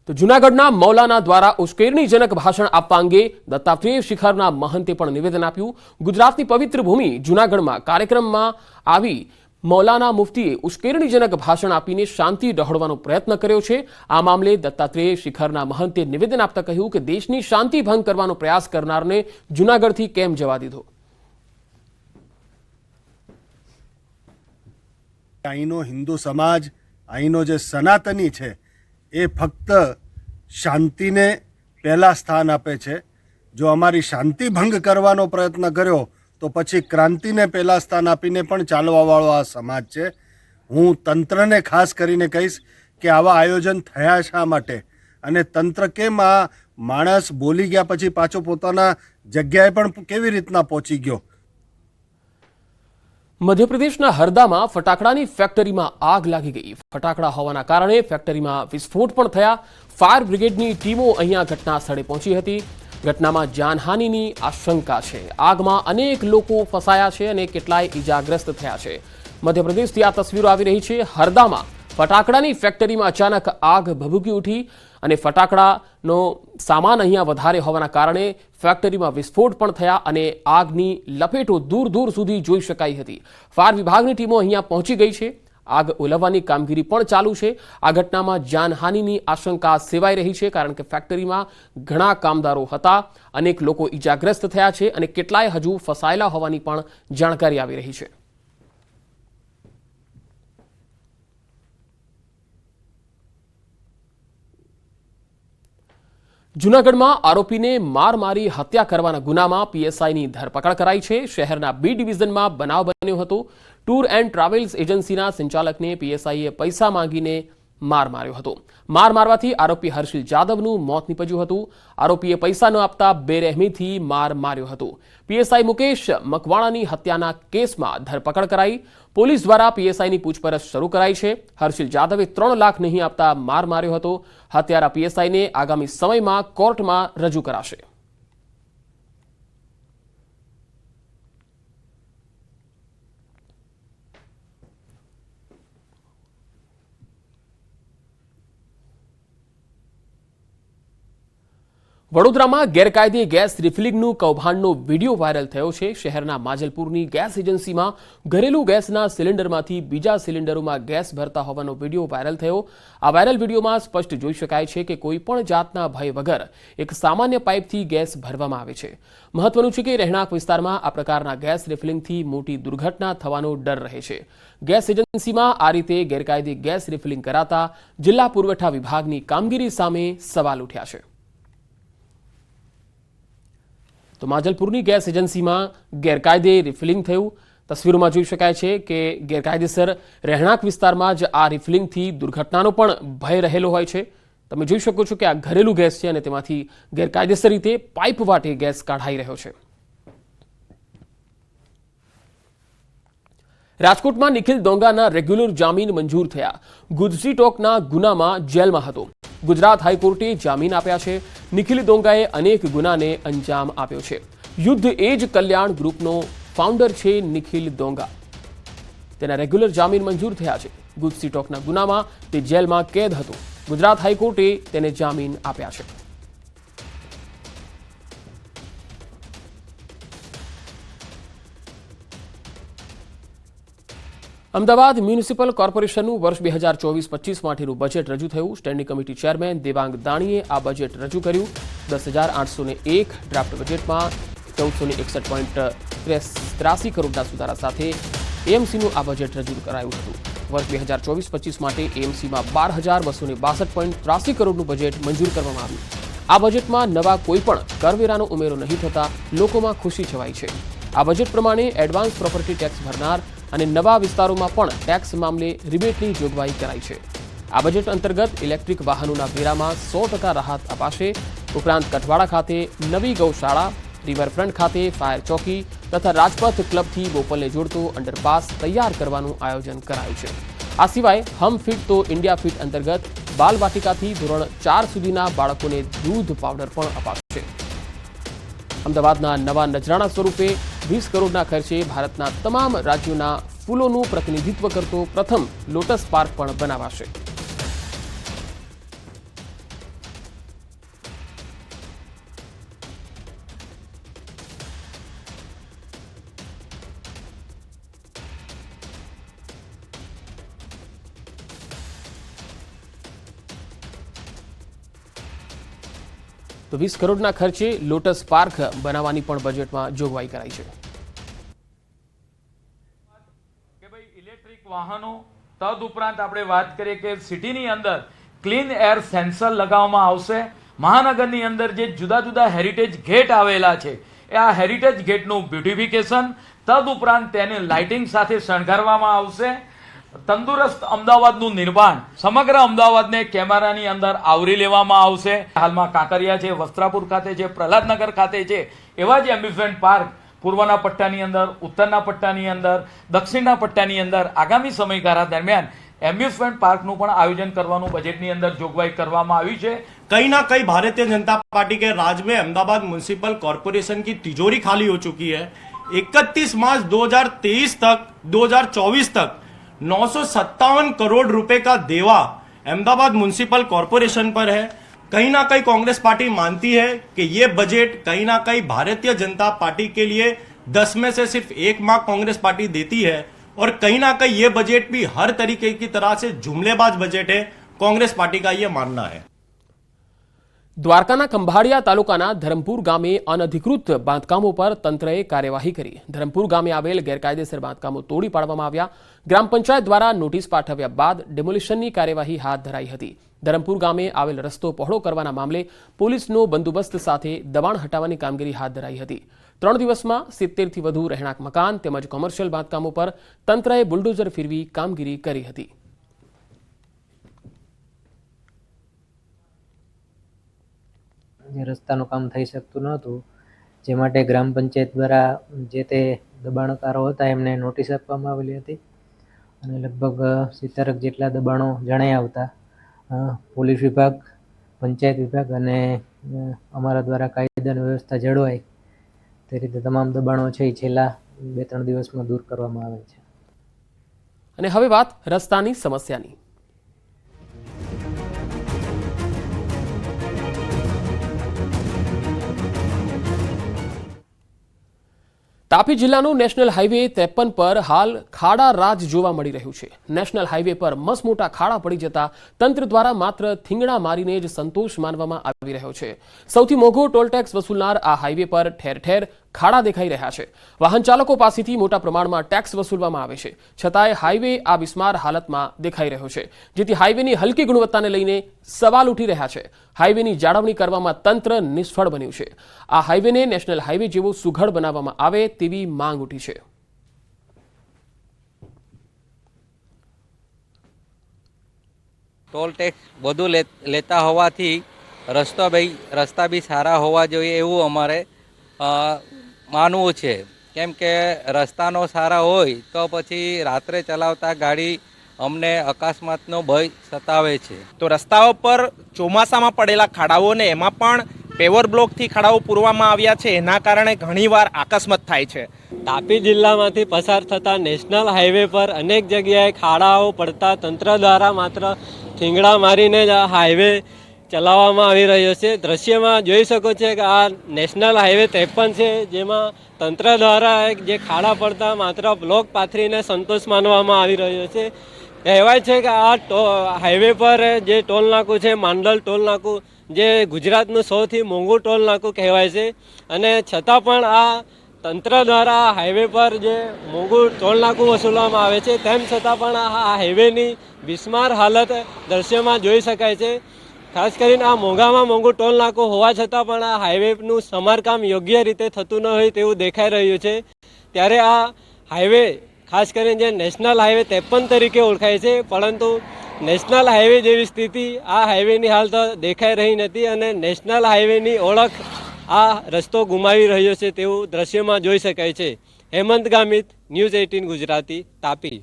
તો જૂનાગઢના મૌલાના દ્વારા ઉશ્કેરણીજનક ભાષણ આપવા અંગે દત્તાત્રેય શિખરના મહંતે પણ નિવેદન આપ્યું। ગુજરાતની પવિત્ર ભૂમિ જૂનાગઢમાં કાર્યક્રમમાં આવી મૌલાના મુફ્તીએ ઉશ્કેરણીજનક ભાષણ આપીને શાંતિ ડહોળવાનો પ્રયત્ન કર્યો છે। આ મામલે દત્તાત્રેય શિખરના મહંતે નિવેદન આપતા કહ્યું કે દેશની શાંતિ ભંગ કરવાનો પ્રયાસ કરનારને જૂનાગઢથી કેમ જવા દીધો। અહીંનો હિન્દુ સમાજ, અહીંનો જે સનાતની છે એ ફક્ત શાંતિને પહેલા સ્થાન આપે છે। જો અમારી શાંતિ ભંગ કરવાનો પ્રયત્ન કર્યો તો પછી ક્રાંતિને પહેલા સ્થાન આપીને પણ ચાલવાવાળો આ સમાજ છે। હું તંત્રને ખાસ કરીને કહીશ કે આવા આયોજન થયા શા માટે અને તંત્ર કેમ આ માણસ બોલી ગયા પછી પાછો પોતાના જગ્યાએ પણ કેવી રીતના પહોંચી ગયો। મધ્યપ્રદેશના હરદામાં ફટાકડાની ફેક્ટરીમાં આગ લાગી ગઈ। ફટાકડા હોવાના કારણે ફેક્ટરીમાં વિસ્ફોટ પણ થયા। ફાયર બ્રિગેડની ટીમો અહીંયા ઘટના સ્થળે પહોંચી હતી। ઘટનામાં જાનહાનિની આશંકા છે। આગમાં અનેક લોકો ફસાયા છે અને કેટલાય ઈજાગ્રસ્ત થયા છે। મધ્યપ્રદેશથી આ તસવીરો આવી રહી છે। હરદામાં ફટાકડાની ફેક્ટરીમાં અચાનક આગ ભભૂકી ઉઠી અને ફટાકડાનો સામાન અહીંયા વધારે હોવાના કારણે ફેક્ટરીમાં વિસ્ફોટ પણ થયા અને આગની લપેટો દૂર દૂર સુધી જોઈ શકાઈ હતી। ફાયર વિભાગની ટીમો અહીંયા પહોંચી ગઈ છે। આગ ઓલવવાની કામગીરી પણ ચાલુ છે। આ ઘટનામાં જાનહાનિની આશંકા સેવાઈ રહી છે કારણ કે ફેક્ટરીમાં ઘણા કામદારો હતા। અનેક લોકો ઈજાગ્રસ્ત થયા છે અને કેટલાય હજુ ફસાયેલા હોવાની પણ જાણકારી આવી રહી છે। જૂનાગઢમાં આરોપીને માર મારી હત્યા કરવાના ગુનામાં પીએસઆઈની ધરપકડ કરાઈ છે। શહેરના બી ડિવિઝનમાં બનાવ બન્યો હતો। ટૂર એન્ડ ટ્રાવેલ્સ એજન્સીના સંચાલકને પીએસઆઈએ પૈસા માંગીને માર માર્યો હતો। માર મારવાથી આરોપી હર્ષિલ જાદવનું મોત નીપજ્યું હતું। આરોપીએ પૈસા ન આપતા બેરહેમીથી માર માર્યો હતો। પીએસઆઈ મુકેશ મકવાણાની હત્યાના કેસમાં ધરપકડ કરાઈ। પોલીસ દ્વારા પીએસઆઈની પૂછપરછ શરૂ કરાઈ છે। હર્ષિલ જાદવે 3 લાખ નહીં આપતા માર માર્યો હતો। હત્યારા પીએસઆઈને આગામી સમયમાં કોર્ટમાં રજૂ કરાશે। વડોદરામાં ગેરકાયદે ગેસ રિફિલિંગનું કૌભાંડનો વિડીયો વાયરલ થયો છે। શહેરના માજલપુરની ગેસ એજન્સીમાં ઘરેલું ગેસના સિલિન્ડરમાંથી બીજા સિલિન્ડરોમાં ગેસ ભરતા હોવાનો વિડીયો વાયરલ થયો। આ વાયરલ વિડીયોમાં સ્પષ્ટ જોઈ શકાય છે કે કોઈપણ જાતના ભય વગર એક સામાન્ય પાઇપથી ગેસ ભરવામાં આવે છે। મહત્વનું છે કે રહેણાંક વિસ્તારમાં આ પ્રકારના ગેસ રિફિલિંગથી મોટી દુર્ઘટના થવાનો ડર રહે છે। ગેસ એજન્સીમાં આ રીતે ગેરકાયદે ગેસ રિફિલિંગ કરાતા જિલ્લા પુરવઠા વિભાગની કામગીરી સામે સવાલ ઉઠ્યા છે। તો માજલપુરની ગેસ એજન્સીમાં ગેરકાયદે રિફિલિંગ થયું। તસવીરોમાં જોઈ શકાય છે કે ગેરકાયદેસર રહેણાંક વિસ્તારમાં જ આ રિફિલિંગથી દુર્ઘટનાનો પણ ભય રહેલો હોય છે। તમે જોઈ શકો છો કે આ ઘરેલું ગેસ છે અને તેમાંથી ગેરકાયદેસર રીતે પાઇપ વાટે ગેસ કાઢાઈ રહ્યો છે। રાજકોટમાં નિખિલ દોંગાના રેગ્યુલર જામીન મંજૂર થયા। ગુજસી ટોકના ગુનામાં જેલમાં હતો। ગુજરાત હાઈકોર્ટે જામીન આપ્યા છે। નિખિલ દોંગાએ અનેક ગુનાને અંજામ આપ્યો છે। યુદ્ધ એજ કલ્યાણ ગ્રુપનો ફાઉન્ડર છે નિખિલ દોંગા। તેના રેગ્યુલર જામીન મંજૂર થયા છે। ગુજસી ટોકના ગુનામાં તે જેલમાં કેદ હતો। ગુજરાત હાઈકોર્ટે તેને જામીન આપ્યા છે। અમદાવાદ મ્યુનિસિપલ કોર્પોરેશનનું વર્ષ 2024-25 માટેનું બજેટ રજૂ થયું। સ્ટેન્ડિંગ કમિટી ચેરમેન દેવાંગ દાણીએ આ બજેટ રજૂ કર્યું। 10,801 ડ્રાફ્ટ બજેટમાં 1461.83 કરોડના સુધારા સાથે એએમસીનું આ બજેટ રજૂ કરાયું હતું। વર્ષ 2024-25 માટે એએમસીમાં 12,262.83 કરોડનું બજેટ મંજૂર કરવામાં આવ્યું। આ બજેટમાં નવા કોઈપણ કરવેરાનો ઉમેરો નહીં થતા લોકોમાં ખુશી છવાઈ છે। આ બજેટ પ્રમાણે એડવાન્સ પ્રોપર્ટી ટેક્સ ભરનાર અને નવા વિસ્તારોમાં પણ ટેક્સ મામલે રિબેટની જોગવાઈ કરાઈ છે। આ બજેટ અંતર્ગત ઇલેક્ટ્રિક વાહનોના વેરામાં 100% રાહત અપાશે। ઉપરાંત કઠવાડા ખાતે નવી ગૌશાળા, રિવરફ્રન્ટ ખાતે ફાયર ચોકી તથા રાજપથ ક્લબથી બોપલને જોડતો અંડરપાસ તૈયાર કરવાનું આયોજન કરાયું છે। આ સિવાય હમ ફિટ તો ઇન્ડિયા ફિટ અંતર્ગત બાલવાટિકાથી ધોરણ 4 સુધીના બાળકોને દૂધ પાવડર પણ અપાશે। અમદાવાદના નવા નજરાણા સ્વરૂપે 20 કરોડના ખર્ચે ભારતના તમામ રાજ્યોના ફૂલોનું પ્રતિનિધિત્વ કરતો પ્રથમ લોટસ પાર્ક પણ બનાવાશે। તો 20 કરોડના ખર્ચે લોટસ પાર્ક બનાવવાની પણ બજેટમાં જોગવાઈ કરાઈ છે. કે ભાઈ ઇલેક્ટ્રિક વાહનો તદુપરાંત આપણે વાત કરીએ કે સિટીની અંદર ક્લીન એર સેન્સર લગાવવામાં આવશે. મહાનગરની અંદર જે જુદા જુદા હેરિટેજ ગેટ આવેલા છે એ આ હેરિટેજ ગેટનું બ્યુટિફિકેશન તદુપરાંત તેને લાઇટિંગ સાથે શણગારવામાં આવશે. તંદુરસ્ત અમદાવાદનું નિર્માણ સમગ્ર અમદાવાદને કેમેરાની અંદર આવરી લેવામાં આવશે. હાલમાં કાંકરિયા છે, વસ્ત્રાપુર ખાતે છે, પ્રહલાદનગર ખાતે છે, એવા જ એમ્યુઝમેન્ટ પાર્ક પૂર્વના પટ્ટાની અંદર, ઉત્તરના પટ્ટાની અંદર, દક્ષિણના પટ્ટાની અંદર આગામી સમયગાળા દરમિયાન એમ્યુઝમેન્ટ પાર્કનું પણ આયોજન કરવાનું બજેટની અંદર જોગવાઈ કરવામાં આવી છે. कहीं ना कहीं भारतीय जनता पार्टी के राज में अहमदाबाद म्युनिसिपल कॉरपोरेशन की तिजोरी खाली हो चुकी है. 31 मार्च 2023 तक 2024 तक 957 करोड़ रुपए का देवा अहमदाबाद म्युनिसिपल कॉरपोरेशन पर है. कहीं ना कहीं कांग्रेस पार्टी मानती है कि ये बजट कहीं ना कहीं भारतीय जनता पार्टी के लिए 10 में से सिर्फ 1 मार्क कांग्रेस पार्टी देती है और कहीं ना कहीं ये बजट भी हर तरीके की तरह से जुमलेबाज बजट है. कांग्रेस पार्टी का ये मानना है. દ્વારકાના ખંભાળિયા તાલુકાના ધરમપુર ગામે અનધિકૃત બાંધકામો પર તંત્રએ કાર્યવાહી કરી. ધરમપુર ગામે આવેલ ગેરકાયદેસર બાંધકામો તોડી પાડવામાં આવ્યા. ગ્રામ પંચાયત દ્વારા નોટિસ પાઠવ્યા બાદ ડેમોલિશનની કાર્યવાહી હાથ ધરાઈ હતી. ધરમપુર ગામે આવેલ રસ્તો પહોળો કરવાના મામલે પોલીસનો બંદોબસ્ત સાથે દબાણ હટાવવાની કામગીરી હાથ ધરાઈ હતી. 3 દિવસમાં 70થી વધુ રહેણાંક મકાન તેમજ કોમર્શિયલ બાંધકામો પર તંત્રએ બુલડોઝર ફેરવી કામગીરી કરી હતી. જે રસ્તાનું કામ થઈ શકતું નહોતું, જે માટે ગ્રામ પંચાયત દ્વારા જે તે દબાણકારો હતા એમને નોટિસ આપવામાં આવેલી હતી અને લગભગ 70 જેટલા દબાણો જણાઈ આવતા પોલીસ વિભાગ, પંચાયત વિભાગ અને અમારા દ્વારા કાયદાની વ્યવસ્થા જળવાય તે રીતે તમામ દબાણો છે એ છેલ્લા 2-3 દિવસમાં દૂર કરવામાં આવે છે. અને હવે વાત રસ્તાની સમસ્યાની. તાપી જિલ્લાનું નેશનલ હાઈવે 53 પર હાલ ખાડા રાજ જોવા મળી રહ્યું છે. નેશનલ હાઈવે પર મસમોટા ખાડા પડી જતા તંત્ર દ્વારા માત્ર થીંગડા મારીને જ સંતોષ માનવામાં આવી રહ્યો છે. સૌથી મોંઘો ટોલ ટેક્સ વસૂલનાર આ હાઈવે પર ઠેર ઠેર ખાડા દેખાઈ રહ્યા છે. વાહન ચાલકો પાસેથી મોટા પ્રમાણમાં ટેક્સ વસૂલવામાં આવે છે. છતાંય હાઈવે આ બિસ્માર હાલતમાં દેખાઈ રહ્યો છે, જેથી હાઈવેની હલકી ગુણવત્તાને લઈને સવાલ ઉઠી રહ્યા છે. હાઈવેની જાળવણી કરવામાં તંત્ર નિષ્ફળ બન્યું છે. આ હાઈવેને નેશનલ હાઈવે જેવો સુઘડ બનાવવામાં આવે તેવી માંગ ઉઠી છે. ટોલ ટેક્સ વધુ લેતા હોવાથી રસ્તા બી સારા હોવા જોઈએ એવું અમારે માનવું છે. કેમ કે રસ્તાનો સારા હોય તો પછી રાત્રે ચલાવતા ગાડી અમને અકસ્માતનો ભય સતાવે છે. તો રસ્તાઓ પર ચોમાસામાં પડેલા ખાડાઓને એમાં પણ પેવર બ્લોકથી ખાડાઓ પૂરવામાં આવ્યા છે, એના કારણે ઘણીવાર અકસ્માત થાય છે. તાપી જિલ્લામાંથી પસાર થતા નેશનલ હાઈવે પર અનેક જગ્યાએ ખાડાઓ પડતા તંત્ર દ્વારા માત્ર થીંગડા મારીને જ આ હાઈવે ચલાવવામાં આવી રહ્યો છે. દ્રશ્યમાં જોઈ શકો છો કે આ નેશનલ હાઈવે 53 છે, જેમાં તંત્ર દ્વારા જે ખાડા પડતા માત્ર બ્લોક પાથરીને સંતોષ માનવામાં આવી રહ્યો છે. કહેવાય છે કે આ હાઈવે પર જે ટોલ નાકું છે, માંડલ ટોલ નાકું, જે ગુજરાતનું સૌથી મોંઘું ટોલ નાકું કહેવાય છે, અને છતાં પણ આ તંત્ર દ્વારા હાઈવે પર જે મોંઘું ટોલ નાકું વસૂલવામાં આવે છે, તેમ છતાં પણ આ હાઈવેની બિસ્માર હાલત દ્રશ્યમાં જોઈ શકાય છે. ખાસ કરીને આ મોંઘામાં મોંઘું ટોલ નાકું હોવા છતાં પણ આ હાઈવેનું સમારકામ યોગ્ય રીતે થતું ન હોય તેવું દેખાઈ રહ્યું છે. ત્યારે આ હાઈવે ખાસ કરીને જે નેશનલ હાઈવે 53 તરીકે ઓળખાય છે, પરંતુ નેશનલ હાઈવે જેવી સ્થિતિ આ હાઈવેની હાલ તો દેખાઈ રહી નથી અને નેશનલ હાઈવેની ઓળખ આ રસ્તો ગુમાવી રહ્યો છે તેવું દ્રશ્યમાં જોઈ શકાય છે. હેમંત ગામિત, ન્યૂઝ 18 ગુજરાતી, તાપી.